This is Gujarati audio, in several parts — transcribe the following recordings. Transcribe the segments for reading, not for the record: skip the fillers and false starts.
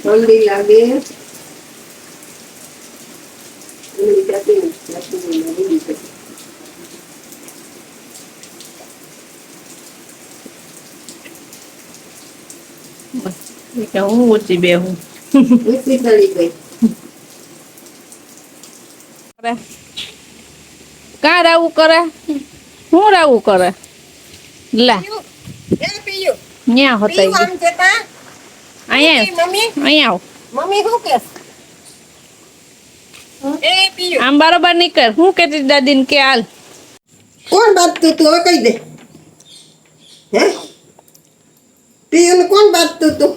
ઠંડી લાગે હું ઊંચી બેહું કા રાવું કરે હું રાવું કરે લા ન્યા હોતા અહીંયા અહીંયા આવ મમ્મી શું કે આમ બરોબર નીકળ હું કેતી દાદીને કે હાલ કોણ બાંધતું તું હવે કહી દે હે પિયુને કોણ બાંધતું તું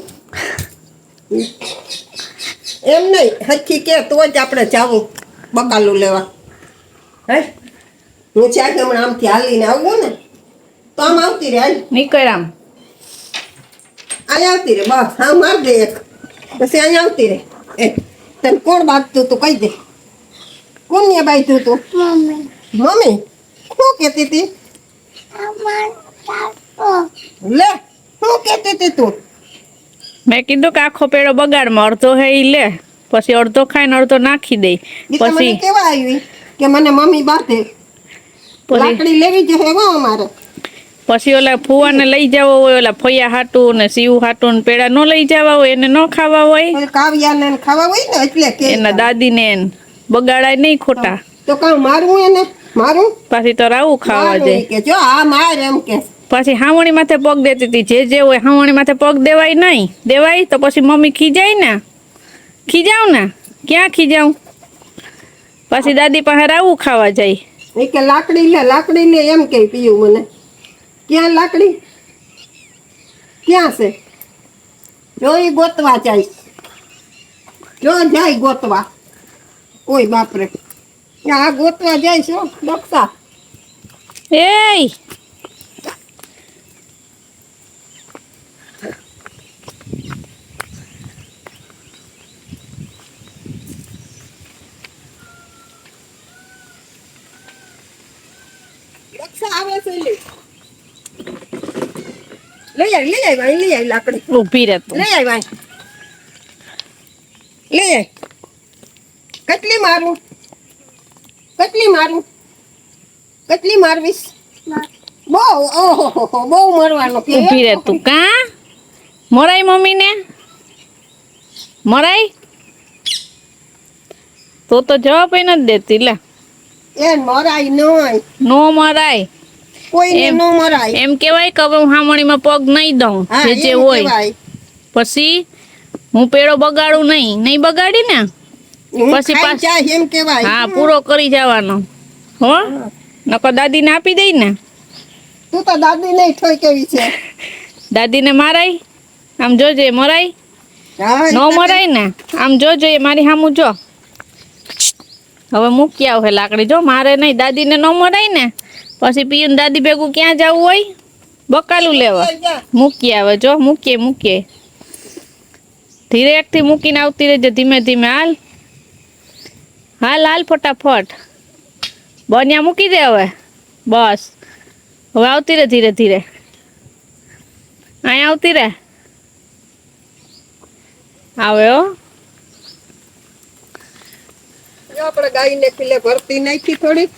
એમ નહીં હરખી કે તો જ આપણે જાવું બકાલું લેવા હે હું ચાક હમણાં આમથી હાલીને આવું ને તો આમ આવતી રે હાલ નીકળ આમ અહીંયા આવતી રે બસ હા માર દે એક પછી અહીંયા આવતી રે એ તને કોણ બાંધતું તું કહી દે કોણ ને બાંધતું તું મમ્મી શું કહેતી હતી લે શું કહેતી હતી તું મેં કીધું કે આખો પેડો બગાડમાં અડધો હે ઈ લે પછી અડધો ખાઈને અડધો નાખી દે પછી કેવા આવી કે મને મમ્મી બાંધે લાકડી લેવી જોઈએ હો અમારે પછી ઓલા ફુવાને લઈ જવા હોય ઓલા ફૈયા હાટું ને શિવ હાટું ને પેડા નો લઈ જવા હોય એને નો ખાવા હોય કાવ્યાને ખાવા હોય ને એટલે કે એના દાદીને બગાડાય નહીં ખોટા તો કાં મારું એને મારું પછી તો રાવું ખાવા જાય કે જો આ માર એમ કે પછી હાવણી માથે પગ દેતી હતી જે હોય હાવણી માથે પગ દેવાય નહીં દેવાય તો પછી મમ્મી ખીજાય ને ખીજાવ ને ક્યાં ખીજાવ પછી દાદી પાસે રાવું ખાવા જાય એ કે લાકડી લે એમ કે પીયું મને ક્યાં લાકડી ક્યાં છે જો ઈ ગોતવા જાય જો જાય ગોતવા ઓય બાપરે આ ગોતવા જાય છો ડોક્ટર એય આવે છે લઈ આવી લાકડી ઊભી રહે તું લઈ આવી કેટલી મારવીશ બહુ ઓહો બહુ મરવાનું કે ઊભી રહે તું કા મરાય મમ્મી ને મરાય તો જવાબ નથી દેતી લે એ મરાય નહીં નો મરાય કોઈને નો મરાય એમ કેવાય કે હવે હું હામણીમાં પગ નહીં દઉં જે હોય પછી હું પેડો બગાડું નહીં બગાડી ને પછી એમ કેવાય હા પૂરો કરી જવાનો હો નકર દાદીને આપી દઈ ને તું તો દાદી નહીં ઠોઈ કેવી છે દાદીને મારાય આમ જોજે મરાય નો મરાય ને આમ જોજો એ મારી સામું જો હવે મૂકી આવે લાકડી જો મારે નહીં દાદીને ન મરાય ને પછી પીયું દાદી ભેગું ક્યાં જવું હોય બકાલું લેવા મૂકી આવે જો મૂકીએ ધીરે એકથી મૂકીને આવતી રહેજે ધીમે ધીમે હાલ ફટાફટ બન્યા મૂકી દે હવે બસ હવે આવતી રહે ધીરે ધીરે અહીંયા આવતી રહે આવે હો આપણે ગાયને ખીલે ભરતી નાખી થોડી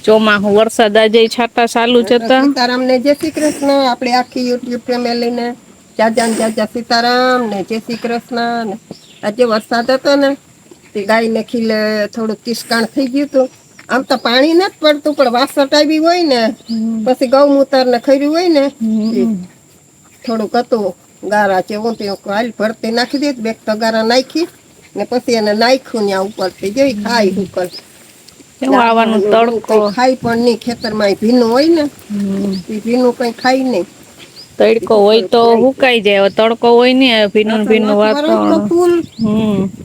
ચોમાહું વરસાદ આજે છાટા ચાલુ જ હતા સીતારામ ને જય શ્રી કૃષ્ણ આપણે આખી યુટ્યુબ ફેમિલી ને જાજા સીતારામ ને જય શ્રી કૃષ્ણ ને આજે વરસાદ હતો ને તે ગાયને ખીલે થોડું કિસકાણ થઈ ગયું હતું આમ તો પાણી નથી પડતું પણ વાસટ આવી હોય ને પછી ગૌમૂત્ર ને ખર્યું હોય ને થોડુંક હતું ગારા જેવું ત્યાં હાલ ભરતી નાખી દે બે તગારા નાખી ને પછી એને નાખ્યું ને ઉપરથી જોઈ ખાઈ ઉપર આવવાનું તડકો ખાઈ પણ નહીં ખેતરમાં ભીનું હોય ને ભીનું કઈ ખાઈ નહીં તડકો હોય તો હુકાઈ જાય તડકો હોય ને ભીનું વાતાવરણ ફૂલ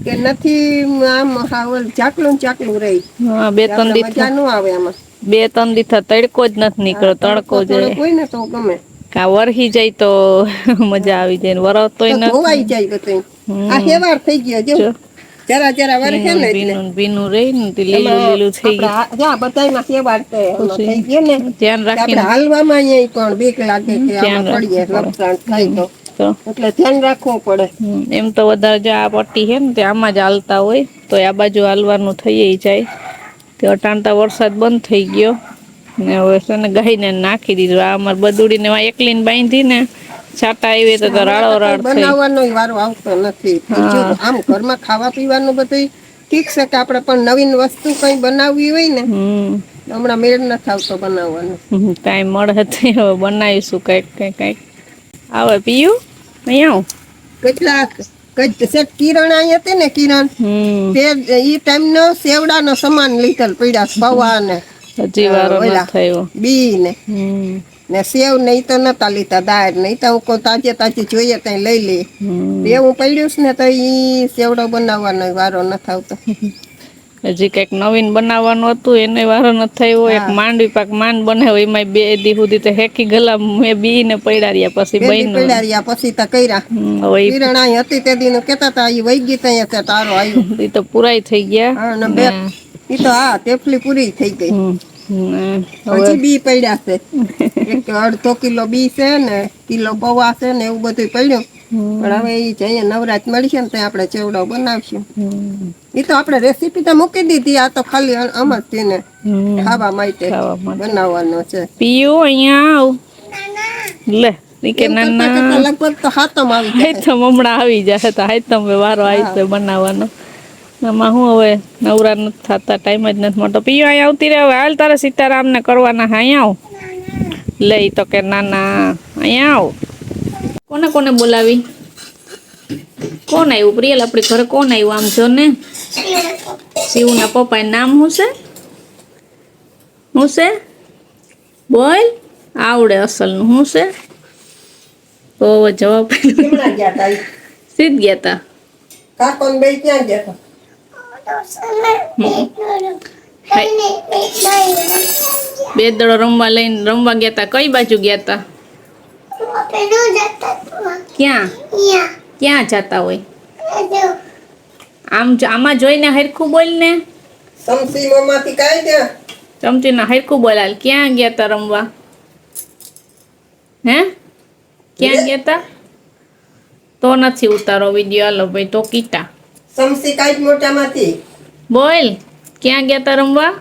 કે નથી આમ હાવલ ચાકલું રહી હા 2-3 દી મજા ન આવે આમાં 2-3 દી તડકો જ નથી નીકળ્યો તડકો જાય હોય ને તો ગમે કા વરહી જાય તો મજા આવી જાય વરતોય ન ધોવાઈ જાય બધું આ હેવાર થઈ ગયો જો જરા વરસે ને ભીનું રહી ને લીલું થઈ ગયું જા બધાયમાં હેવાર થઈ ગયો ને ધ્યાન રાખીને હાલવામાં અહીંયા પણ બીક લાગે કે આમાં પડીએ લપસણ થાય તો તો એટલે ધ્યાન રાખવું પડે. એમ તો વધારે જો આ પટ્ટી છે ને તે આમાં જ હાલતા હોય તો આ બાજુ હાલવાનું થઈ જાય કે અટાણતા વરસાદ બંધ થઈ ગયો ને હવે છે ને ગાઈને નાખી દીધું. આ અમારે બદુડીને એકલીને બાંધી ને છાટા આવી તો રાડો રાડ થઈ. બનાવવાનો વારો આવતો નથી. બીજું આમ ઘરમાં ખાવા પીવાનું બધું ઠીક છે કે આપણે પણ નવીન વસ્તુ કઈ બનાવવી હોય ને હમણાં મેળ નથી આવતો બનાવવાનો. ટાઈમ મળે તો હવે બનાવીશું કઈક કઈક. આવે પીયું અહીંયા આવ કેટલાક કિરણ અહીં હતી ને કિરણ તે ઈ ટાઈમ નો સેવડા નો સામાન લીધેલ પડ્યા પૌવા ને હજી વારો ન થયો બી ને સેવ નહીં તો નતા લીધા દાળ નહીં તો હું તાજે તાજી જોઈએ ત્યાં લઈ લે એવું પડ્યું ને તો ઈ સેવડો બનાવવાનો વારો નથી આવતો. હજી કઈક નવીન બનાવવાનું હતું એને વારો ન થયો. એક માંડવી પાક માંડ બનાવ્યો એમાં 2 દી સુધી તો હેકી ગલા મેં બી ને પડ્યા રહ્યા પછી પડ્યા પછી તો કર્યા. કિરણ અહીં હતી તે દી નું કેતા હતા ઈ વહી ગઈ ત્યાં તારો આવ્યો ઈ તો પૂરાઈ થઈ ગયા. ઈ તો હા તેફલી પૂરી થઈ ગઈ. હજી બી પડ્યા છે. 1.5 કિલો બી છે ને કિલો પૌવા છે ને એવું બધું પડ્યું. પણ હવે ઈ જઈએ નવરાત મળશે ને ત્યાં આપણે ચેવડો બનાવશું. ઈ તો આપણે રેસીપી તો મૂકી દીધી. આ તો ખાલી આમ જ તેને ખાવા માટે બનાવવાનો છે. પીયું અહીંયા આવ લે કે નાના લગભગ તો હાથમ આવી જાય. હાથમ હમણાં આવી જાય તો હાથમ વારો આવી છે બનાવવાનો. આમાં હું હવે નવરા નથી થતા ટાઈમ જ નથી મળતો. પીયું અહીંયા આવતી રહે હવે. હાલ તારે સીતારામ ને કરવાના. અહીંયા આવ લઈ તો કે નાના અહીંયા આવ. કોને કોને બોલાવી? કોણ આવ્યું પ્રિયલ? આપણી ઘરે કોણ આવ્યું? આમ જો ને શિવના પપ્પા નામ શું છે? બોલ આવડે અસલનું શું છે? તો જવાબ સીધ ગયા તા. કાકોન બે ક્યાં ગયા હતા? બે દડો રમવા ગયા તા. કઈ બાજુ ગયા તા? ક્યાં જતા હોય? આમાં જોઈને હરખું બોલ ને. સમસી મમ્માથી કાઈ દે. ચમચી ના હરખું બોલાલ. ક્યાં ગયા તા રમવા? હે ક્યાં ગયા તા? તો નથી ઉતારો વિડિયો. હાલો ભાઈ તો કીટા સમસી કાઈ મોટામાંથી બોલ. ક્યાં ગયા તા રમવા?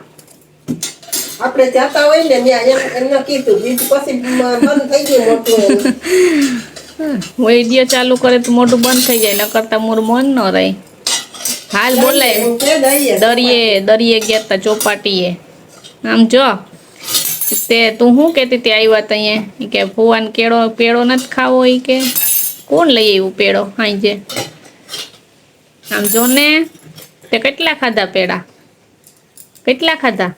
આપણે જાતા હોય ને ત્યાં એમને કીધું બીજું પછી બંધ થઈ ગયું મોટું. વિડિયો ચાલુ કરે તો મોટું બંધ થઈ જાય. ન કરતા મોર મન ન રહે. હાલ બોલાય. દરિયે ગયા તા ચોપાટીએ. આમ જો તે તું શું કહેતી હતી આવ્યા તા અહીંયા કે ફુવાન પેડો નથી ખાવો? ઈ કે કોણ લઈ આવ્યું પેડો હાંજે? આમ જો ને તે કેટલા ખાધા પેડા? કેટલા ખાધા?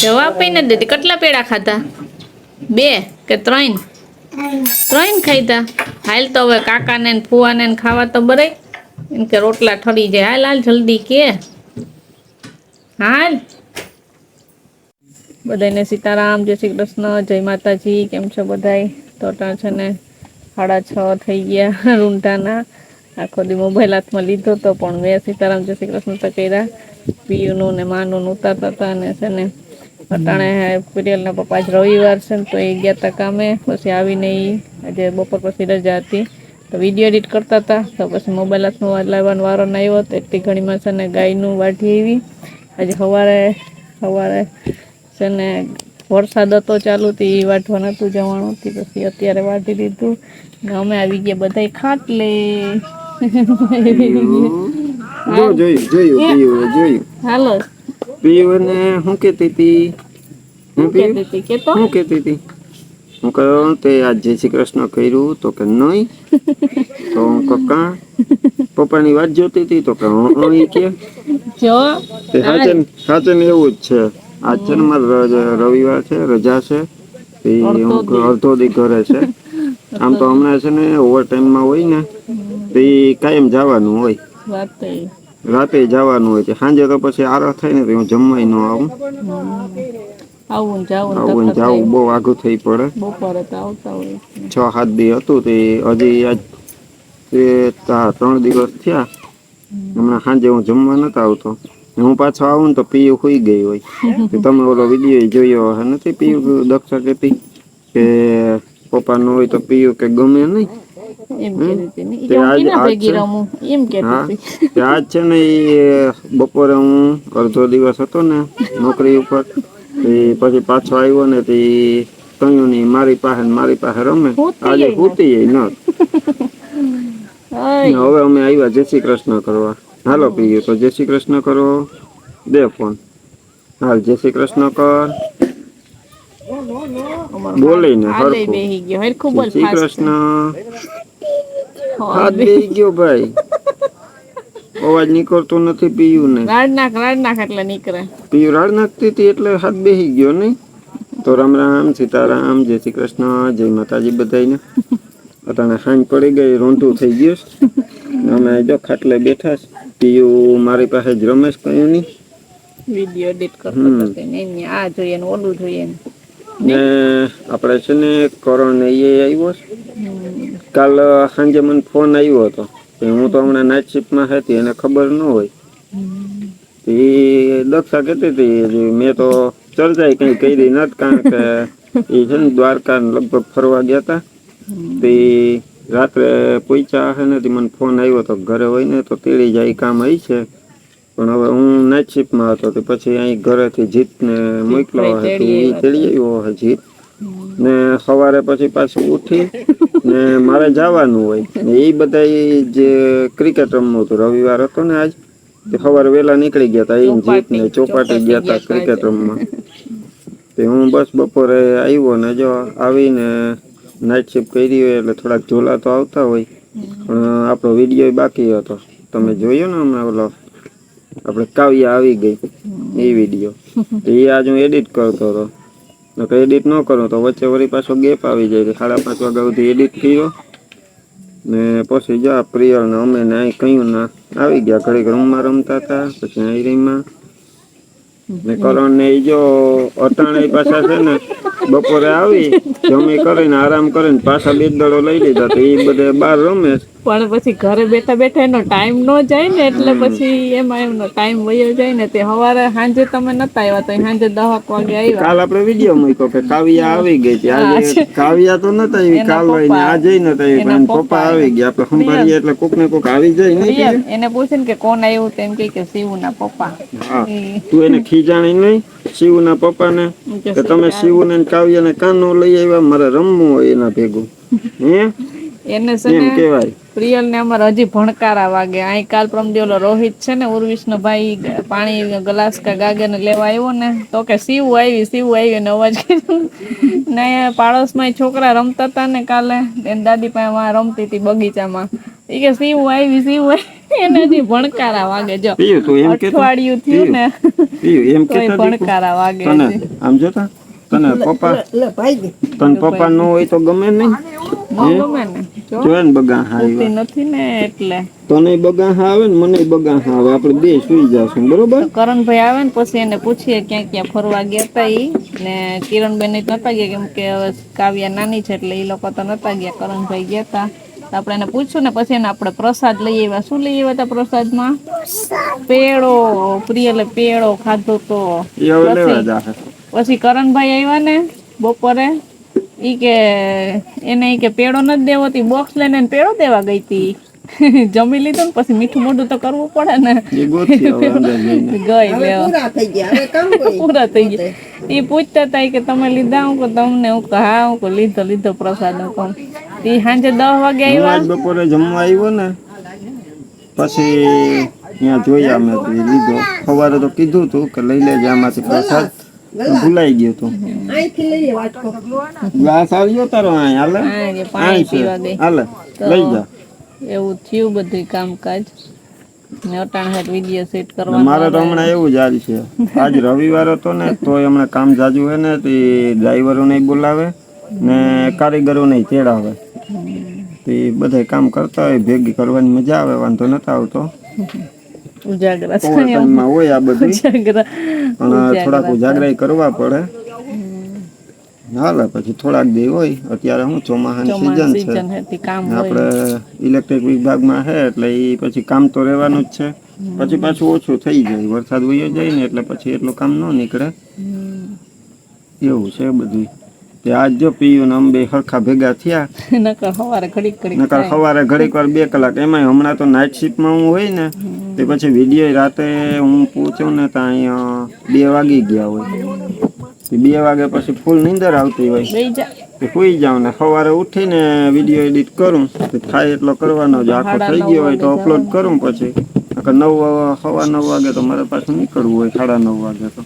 જવાબ કઈ નથી દેતી. કેટલા પેડા ખાધા? 2 કે 3? 3 ખાધા. હાલ તો હવે કાકાને ને ફુવાને ખાવા તો બરે એમ કે રોટલા ઠરી જાય. હાલ હાલ જલ્દી કે હાલ. બધાને સીતારામ, જય શ્રી કૃષ્ણ, જય માતાજી. કેમ છો બધાય? તો છે ને 6:30 થઈ ગયા રૂંઢાના. આખો દી મોબાઈલ હાથમાં લીધો તો પણ મેં સીતારામ જય શ્રી કૃષ્ણ તો કર્યા. પીયુનું ને માનું ઉતારતા હતા ને છે ને અટાણે પિરિયલના પપ્પા આજ રવિવાર છે ને તો એ ગયા હતા કામે. પછી આવીને આજે બપોર પછી રજા હતી તો વિડીયો એડિટ કરતા હતા. તો પછી મોબાઈલ હાથમાં લાવવાનો વારો ના આવ્યો તો એટલી ઘણીમાં છે ને ગાયનું વાઢી આવી. આજે સવારે છે ને વરસાદ હતો ચાલુ થી વાઢવા નતું જવાનું હતી. પછી અત્યારે વાઢી દીધું ને અમે આવી ગયા બધા ખાટલે. જોયું હાલો પીયુને શું કહેતી હતી? હું કહ્યું તે આજ જય શ્રી કૃષ્ણ કર્યું તો કે નહીં. તો હું કકા પપ્પાની વાત જોતી હતી તો કે કે સાચે ને એવું જ છે. આજ છે ને મારે રવિવાર છે, રજા છે. હું અડધો દી ઘરે છે. આમ તો હમણાં છે ને ઓવર ટાઈમમાં હોય ને તો કાયમ જવાનું હોય. રાતે જવાનું હોય છે. સાંજે તો પછી આરો થાય ને તો હું જમવાય ન આવું. જાવું બહુ આઘું થઈ પડે. 6-7 દી હતું તે હજી આજ 3 દિવસ થયા. હમણાં સાંજે હું જમવા નતો આવતો. હું પાછો આવું ને તો પીયુ સુઈ ગઈ હોય. તમે ઓલો વિડીયો જોયો હે નથી? પીયુ દક્ષા કહેતી કે પપ્પા નો હોય તો પીયું કે ગમે નહીં. એમ કહેતી હતી ને. ઈ તે કે હું આજ કીના આજ ભેગી છે રમું એમ કહેતી હા હતી. તે આજ છે ને એ બપોરે હું અડધો દિવસ હતો ને નોકરી ઉપર, તે પછી પાછો આવ્યો ને તે કયું નહીં મારી પાસે રમે. હોતી આજે ય ન હુતી ન ને અય હવે અમે આવ્યા જય શ્રી કૃષ્ણ કરવા. હાલો પીયું તો જય શ્રી કૃષ્ણ કરો. દે ફોન હાલ જય શ્રી કૃષ્ણ કર. અમારો બોલે ને હાલ હરખું બેહી ગયો હરખું જય બોલ શ્રી ફાસ્ટ કૃષ્ણ. હાલ હાથ બે બેહી ગયો ભાઈ, અવાજ નીકળતો નથી પીયું ને. રાડ નાખ એટલે નીકળે. પીયું રાડ નાખતી હતી એટલે હાથ બેહી ગયો નહીં. તો રામ રામ સીતારામ જય શ્રી કૃષ્ણ જય માતાજી બધાને. અટાણે હાંજ પડી ગઈ રોંઢું થઈ ગયું. અમે જો ખાટલે બેઠા છે. પીયું મારી પાસે જ રમેશ કયું નહીં. વિડિયો એડિટ કરતો હતો ને આ જોઈએ ને ઓલું જોઈએ ને આપણે છે ને કરણ ને એ આવ્યો છે. કાલ સાંજે મને ફોન આવ્યો હતો. હું તો હમણાં નાઇટ શિફ્ટમાં હતી એને ખબર ન હોય. એ દક્ષા કહેતી હતી મેં તો ચર્ચા કઈ કરી નથી કારણ કે એ છે ને દ્વારકા લગભગ ફરવા ગયા હતા. તે રાત્રે પહોંચ્યા હશે ને મને ફોન આવ્યો હતો ઘરે હોય ને તો તેડી જાય કામ આવી છે. પણ હવે હું નાઇટ શિફ્ટમાં હતો તો પછી અહીં ઘરેથી જીતને મોકલો હે તો એ તેડી આવ્યો હે જીત. ને સવારે પછી પાછું ઉઠી ને મારે જવાનું હોય ને એ બધા જે ક્રિકેટ રમવું હતું રવિવાર હતો ને આજ તે સવારે વહેલા નીકળી ગયા હતા. એ જીત ને ચોપાટી ગયા હતા ક્રિકેટ રમવા. તે હું બસ બપોરે આવ્યો ને જો આવીને નાઇટ શિફ્ટ કરી હોય એટલે થોડાક ઝોલા તો આવતા હોય પણ આપણો વિડીયો બાકી હતો. તમે જોયો ને હમણાં ઓલો આપણે કાવ્યા આવી ગઈ એ વિડીયો એ આજ હું એડિટ કરતો હતો. એડિટ ન કરું તો વચ્ચે વળી પાછો ગેપ આવી જાય. 5:30 વાગ્યા સુધી એડિટ કર્યો ને પછી જો પ્રિયલ ને અમે ને અહીં કયું ના આવી ગયા. ઘડીક રૂમમાં રમતા હતા પછી અહીં રીમાં ને કરણ ને જો અટાણે પાછા છે ને બપોરે આવી જમી કરીને આરામ કરીને પાછા 2 દડો લઈ લીધા તો એ બધે બહાર રમે. પણ પછી ઘરે બેઠા બેઠા એનો ટાઈમ ન જાય ને એટલે પછી એમાં એમનો ટાઈમ વયો જાય ને. તે સવારે સાંજે તમે નતા આવ્યા તો સાંજે 10 વાગે આવ્યા. કાલ આપણે વિડીયો મૂક્યો કે કાવ્યા આવી ગઈ હતી. આજે કાવ્યા તો નતા આવી કાલ હોય ને આજે નતા આવી પણ પપ્પા આવી ગયા. આપણે સંભાળીએ એટલે કોક ને કોક આવી જાય નહીં. એને પૂછે ને કે કોણ આવ્યું તેમ કે શિવના પપ્પા. તું એને ખીજાણી નહીં શિવના પપ્પાને કે તમે શિવને ને કાવ્યાને કાનો લઈ આવ્યા મારે રમવું હોય એના ભેગું હે એને છે એમ ને કહેવાય. પ્રિયલ ને અમારે હજી ભણકારા વાગે. અહીં કાલ પ્રમદી ઓલો રોહિત છે ને ઉર્વિશનો ભાઈ પાણી ગ્લાસ કા ગાગે ને લેવા આવ્યો ને તો કે શિવ આવી ને અવાજ ને પાડોશમાં છોકરા રમતા હતા ને કાલે એની દાદી પાસે વાં રમતી હતી બગીચામાં. એ કે શિવ આવી એને હજી ભણકારા વાગે. જો અઠવાડિયું થયું ને એમ તો ભણકારા વાગે. આમ જોતા તને પપ્પા તને પપ્પા ન હોય તો ગમે નહીં. ગમે ને જો ને બગાહા નથી ને એટલે તને બગાહા આવે ને મને બગાહા આવે. આપણે બે સુઈ જશું બરોબર. કરણભાઈ આવે ને પછી એને પૂછીએ ક્યાં ક્યાં ફરવા ગયા હતા ઈ ને કિરણબેન નતા ગયા કેમ કે હવે કાવ્યા નાની છે એટલે એ લોકો તો નતા ગયા. કરણભાઈ ગયા હતા આપણે એને પૂછ્યું ને પછી એને આપણે પ્રસાદ લઈ આવ્યા. શું લઈ આવ્યા હતા પ્રસાદમાં? પેડો. પ્રિયલે પેડો ખાધો તો. પછી કરણભાઈ આવ્યા ને બપોરે ઈ કે એને ઈ કે પેડો નથી દેવો તી બોક્સ લઈને પેડો દેવા ગઈ તી. જમી લીધું ને પછી મીઠું મોઢું તો કરવું પડે ને. પૂરા થઈ ગયા. એ પૂછતા હતા કે તમે લીધા? હું તમને હું હા હું લીધો પ્રસાદ. હું એ સાંજે 10 વાગે આવ્યા. બપોરે જમવા આવ્યો ને પછી ત્યાં જોયા મેં લીધો. સવારે તો કીધું તું કે લઈ લેજે આમાંથી પ્રસાદ ભૂલાઈ ગયો તું. ગ્લાસ આવ્યો તારો પાણી પીવા ગઈ હાલે લઈ જા. એવું થયું બધું કામકાજ ને અટાણ હેઠ વિડીયો સેટ કરવા. મારે તો હમણાં એવું જ હાલ છે. આજ રવિવાર હતો ને તો હમણાં કામ જાજુ હે ને તે ડ્રાઈવરો નહીં બોલાવે ને કારીગરો નહીં તેડાવે. તે બધા કામ કરતા હોય ભેગી કરવાની મજા આવે. વાંધો નતો આવતો. ઉજાગરા હોય આ બધું પણ થોડાક ઉજાગરા કરવા પડે. હાલે પછી થોડાક દી હોય. અત્યારે હું ચોમાસાની સીઝન છે આપણે ઇલેક્ટ્રિક વિભાગમાં છે એટલે એ પછી કામ તો રહેવાનું જ છે. પછી પાછું ઓછું થઈ જાય. વરસાદ વયો જાય ને એટલે પછી એટલું કામ ન નીકળે. એવું છે બધું. તે આજ જો પીયું ને અમે બે હરખા ભેગા થયા. નકર સવારે ઘડીક ઘડીક નકર સવારે ઘડીક વાર 2 કલાક, એમાંય હમણાં તો નાઇટ શિફ્ટમાં હું હોય ને તે પછી વિડીયો રાતે હું પૂછું ને ત્યાં અહીંયા 2 વાગી ગયા હોય. 2 વાગે પછી ફૂલ નીંદર આવતી હોય બેહી જા. તે સુઈ જાઉં ને સવારે ઉઠીને વિડીયો એડિટ કરું તો થાય એટલો કરવાનો જ. આખો થઈ ગયો હોય તો અપલોડ કરું. પછી નકર 9 વાગે તો મારે પાછું નીકળવું હોય, 9:30 વાગે તો.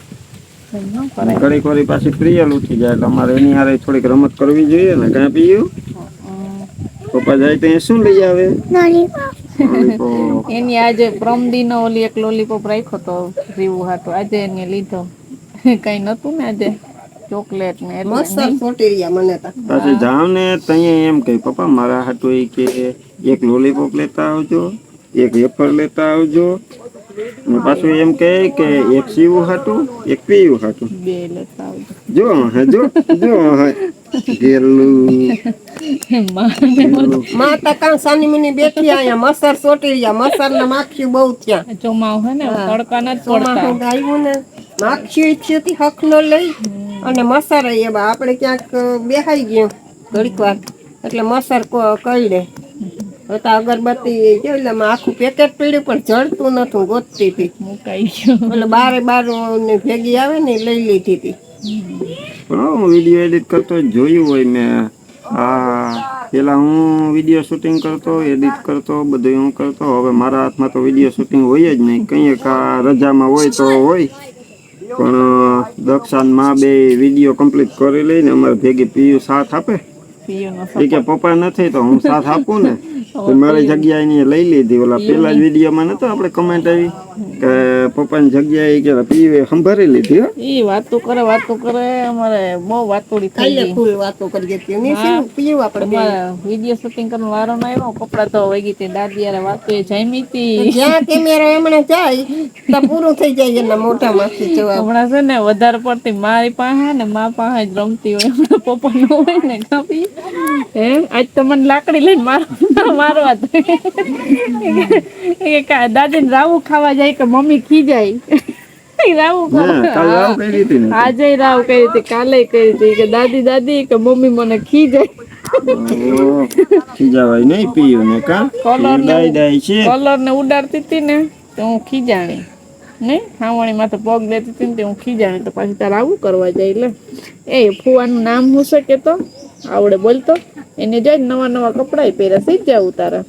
ઘડીક વારી પાછી પ્રિયલ ઉઠી જાય એટલે અમારે એની હારે થોડીક રમત કરવી જોઈએ ને. કાં પીયું પપ્પા જાય તો શું લઈ આવે? લોલીપોપ. એની આજે પ્રમદીનો ઓલી એક લોલીપોપ રાખ્યો તો રીવું હાટું, આજે એને લીધો. કઈ નતું ને આજે ચોકલેટ ને એટલે મસ્ત છોટી રહ્યા મને તો. પાછી જાવ ને ત્યાં એમ કે પપ્પા મારા હાટુ ઈ કે એક લોલીપોપ લેતા આવજો, એક વેફર લેતા આવજો, અને પાછું એમ કહે કે એક સીવું હાટું, એક પીવું હાટું. 2 લેતા આવજો. જો હે ગેલું માં તો કાં સાની મુની બેઠી અહીંયા મસર છોટી રહ્યા. મસર ને માખી બહુ ત્યાં. ચોમાવ હે ને તડકા નથી પડતા. ચોમાસું આવ્યું ને માખી ઈચ્છ્યું હક નો લઈ અને મસર એવા આપણે ક્યાંક બેહાઈ ગયું ઘડીક વાર એટલે મસર કઈડે. હવે તો અગરબત્તી એટલે આખું પેકેટ પીડ્યું પણ જડતું નતું, ગોતતી હતી. મુકાઈ ગયો એટલે બાર ને ભેગી આવે ને લઈ લીધી હતી. પણ હું વિડીયો એડિટ કરતો જોયું હોય મેં. પેલા હું વિડીયો શૂટિંગ કરતો, એડિટ કરતો, બધું હું કરતો. હવે મારા હાથમાં તો વિડીયો શૂટિંગ હોય જ નહીં. કંઈક રજામાં હોય તો હોય, પણ દક્ષાન માં બે વિડીયો કમ્પ્લીટ કરી લઈને અમારે ભેગી પીયું સાથ આપે. એ કે પપ્પા નથી તો હું સાથ આપું ને. તો મારી જગ્યા એની લઈ લીધી. ઓલા પેલા જ વિડીયોમાં નતો આપણે કમેન્ટ આવી કે પપ્પાની જગ્યાએ કે પીવે સંભાળી લીધી. ઈ વાતો કરે અમારે બહુ વાતોડી થઈ ગઈ. ફૂલ વાતો કરી હતી ને શું પીવું આપણે વિડીયો શૂટિંગ કરવાનો વારો ન આવ્યો. કપડા તો વહી ગઈ દાદી યાર વાતો એ જામી હતી. જ્યાં કેમેરો એમણે જાય તો પૂરું થઈ જાય એના મોઢામાંથી જવાબ. હમણાં છે ને વધારે પડતી મારી પાસે ને મા પાસે જ રમતી હોય. હમણાં પપ્પા ન હોય ને કાપી હે આજ તો મને લાકડી લઈને મારવા દાદી ને રાવું ખાવા જાય કે મમ્મી ખીજાય. રાવું ખાવા આજે રાવ કરી હતી, કાલે કરી હતી કે દાદી કે મમ્મી મને ખીજાય. ખીજાવાય નહીં પીયું ને કા કલર ને ઉડાડતી હતી ને તો હું ખીજાણી ને હાવણી માથે પગ લેતી હતી ને હું ખીજાણી. તો પાછી તારે આવું કરવા જાય. એટલે એ ફુવાનું નામ હું શકે તો આવડે બોલતો એને જાય નવા કપડા પહેર્યા સી જવું તારે.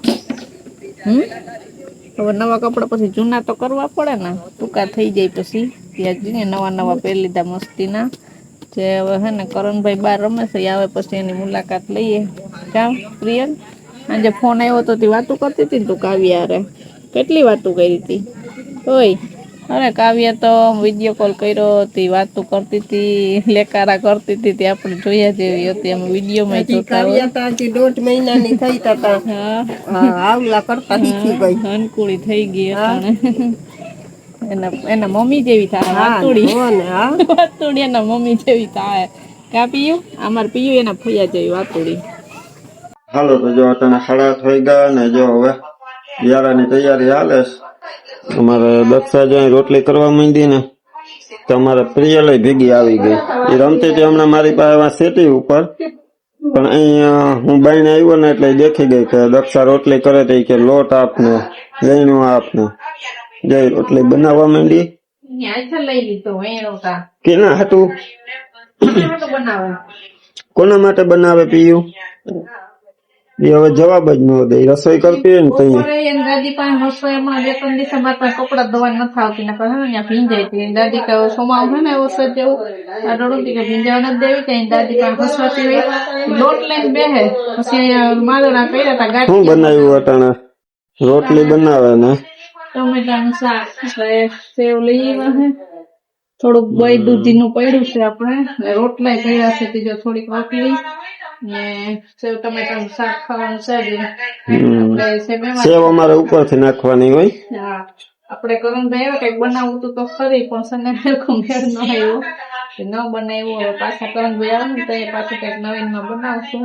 હવે નવા કપડા પછી જૂના તો કરવા પડે ને, ટૂંકા થઈ જાય પછી. ત્યાં જઈને નવા પહેરી લીધા મસ્તીના. જે હવે હે ને કરણભાઈ બહાર રમે છે, આવે પછી એની મુલાકાત લઈએ. કામ પ્રિયલ આજે ફોન આવ્યો તો તે વાતો કરતી હતી ને તું કાવ્યા રે કેટલી વાતો કરી હતી. ઓય અરે કાવ્યા તો વિડીયો કોલ કર્યો તે વાતો કરતી હતી, લેકારા કરતી હતી. તે આપણે જોયા જેવી હતી. અમે વિડીયોમાં જોતા હોય. કાવ્યા તો 1.5 મહિનાની થઈ તા. હા આવલા કરતા શીખી ગઈ. અનકુળી થઈ ગઈ એના મમ્મી જેવી થાય. વાતુડી એના મમ્મી જેવી થાય. કા પીયું અમાર પીયું એના ફોયા જેવી વાતુડી. હાલો તો જો અટાણા 8:30 થઈ ગયા ને જો હવે યારાની તૈયારી હાલે છે. અમારે દક્ષા જો રોટલી કરવા માંડી ને તો અમારે પ્રિયલય ભેગી આવી ગઈ. એ રમતી હતી હમણાં મારી પાસે સેટી ઉપર, પણ અહીંયા હું બાઈને આવ્યો ને એટલે દેખી ગઈ કે દક્ષા રોટલી કરે તો કે લોટ આપને વેણું આપને જઈ રોટલી બનાવવા માંડી. કેના હાટું કોના માટે બનાવે પીયું? એ હવે જવાબ જ ન દે. રસોઈ કરતી હોય ને ત્યાં દાદી પાસે રસોઈમાં 2-3 દિવસ મારા પાસે કપડા ધોવા નથી આવતી ને ત્યાં ભીંજાઈ હતી. દાદી કહે સોમાવ છે ને વરસાદ જેવું આ રડુતી કે ભીંજાવા નથી દેવી. ત્યાં દાદી પાસે હસવાતી હોય લોટ લઈને બેહે. પછી માદોડા કર્યા હતા ગાંઠ. શું બનાવ્યું અટાણા? રોટલી બનાવે ને ટમેટાનું શાક, સેવ લઈ આવ્યા છે, થોડુંક દહીં દૂધીનું પડ્યું છે આપણે, રોટલા કર્યા છે. ત્રીજો થોડીક રોટલી ને સેવ ટમેટાનું શાક ખાવાનું છે. સેવ અમારે ઉપરથી નાખવાની હોય. હા આપણે કરણભાઈ આવ્યા કઈક બનાવવું તો ખરી પણ સને મેળ ન આવ્યો ન બનાવ્યું. હવે પાછા કરણભાઈ આવે ને તો એ પાછું કઈક નવીન માં બનાવશું.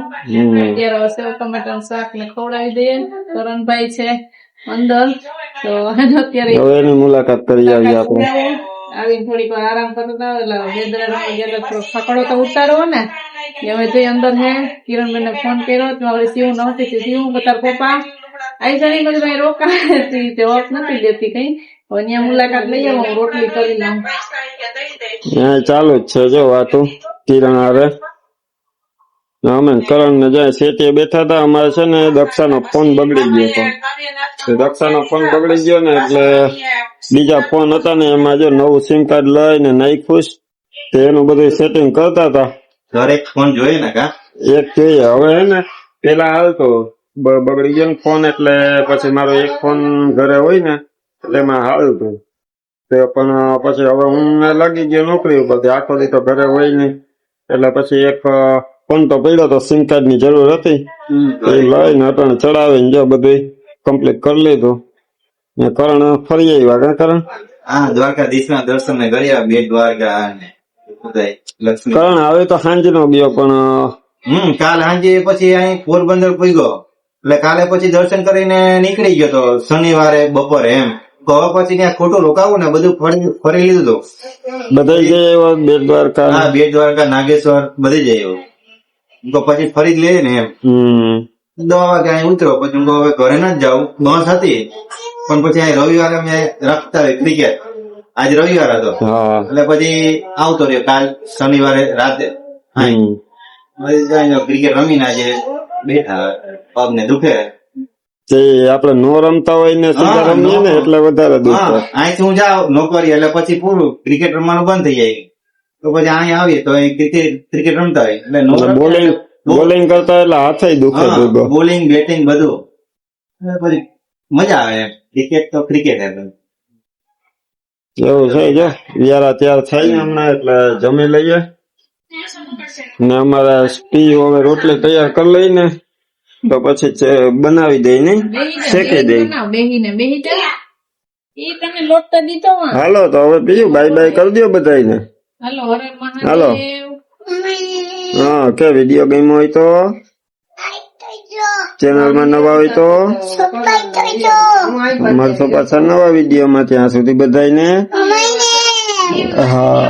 અત્યારે સેવ ટમેટાનું શાક ને ખવડાવી દઈએ. કરણભાઈ છે અંદર તો અત્યારે એની મુલાકાત કરી આવીએ આપણે. આવીને થોડીક વાર આરામ કરતા હતા એટલે વેદરા થોડો ફકડો તો ઉતારવો ને કે હવે જઈ અંદર હે કિરણબેન ને ફોન કર્યો તો હવે શિવ નહોતી તે શિવ તાર પપ્પા આઈ જણી બધું ભાઈ રોકાતી જવાબ નથી દેતી કઈ હવે અહીંયા મુલાકાત લઈ આવો હું રોટલી કરી લઉં ચાલુ જ છે જો વાતો કિરણ હારે અમે કરણ ને જાય સેટીએ બેઠા હતા. અમારે છે ને દક્ષાનો ફોન બગડી ગયો હતો. દક્ષાનો ફોન બગડી ગયો ને એટલે બીજા ફોન હતા ને એમાં જો નવું સિમ કાર્ડ લઈને નાખ્યું તે એનું બધું સેટિંગ કરતા હતા. દરેક ફોન જોઈએ ને કા એક જોઈએ હવે હે ને પેલા હાલતો બગડી ગયો ને ફોન એટલે પછી મારો એક ફોન ઘરે હોય ને એટલે એમાં હાલતું તે પણ પછી હવે હું લાગી ગયો નોકરી ઉપર આખો દી તો ઘરે હોય નહીં એટલે પછી એક ફોન તો પડ્યો તો સિમ કાર્ડ ની જરૂર હતી એ લઈને અટાણે ચડાવીને જો બધું કમ્પ્લીટ કરી લીધું ને કરણ ફરી આવ્યા કા કરણ હા દ્વારકાધીશ ના દર્શન ને કર્યા બેટ દ્વારકા ને બધાય લક્ષ્મી કરણ હવે તો સાંજ નો ગયો પણ કાલ સાંજે પછી અહીં પોરબંદર પૂગ્યો એટલે કાલે પછી દર્શન કરીને નીકળી ગયો તો શનિવારે બપોરે એમ તો હવે પછી ત્યાં ખોટું રોકાવું ને બધું ફરી લીધું હતું બધા જઈ આવ્યો બેટ દ્વારકા હા બેટ દ્વારકા નાગેશ્વર બધે જઈ આવ્યો તો પછી ફરી જ લે ને એમ 10 વાગે અહીં ઉતરો પછી હું હવે ઘરે ના જ જાઉં બસ હતી પણ પછી અહીં રવિવારે અમે રખતા હોય ક્રિકેટ આજ રવિવાર હતો હા એટલે પછી આવતો રહ્યો કાલ શનિવારે રાતે ક્રિકેટ રમીને આજે બેઠા પગ ને દુખે તે આપડે નો રમતા હોય ને સીધા રમીએ ને એટલે વધારે દુખે અહીંથી હું જાઉં નોકરી એટલે પછી પૂરું ક્રિકેટ રમવાનું બંધ થઈ જાય તો પછી અહીં આવીએ તો ક્રિકેટ રમતા હોય એટલે બોલિંગ કરતા એટલે હાથે દુખે દુખો બોલિંગ બેટિંગ બધું પછી મજા આવે ક્રિકેટ તો ક્રિકેટ એવું છે જો વ્યારા ત્યાર થાય ને હમણાં એટલે જમી લઈએ ને અમારે સ્પી હવે રોટલી તૈયાર કરી લઈને તો પછી બનાવી દઈ ને શેકી દઈ હાલો તો હવે બીજું બાય બાય કરી દો બધાને હાલો હા કે વિડીયો ગમ્યો હોય તો ચેનલ માં નવા હોય તો મળશો પાછા નવા વિડીયો માં ત્યાં સુધી બધાને હા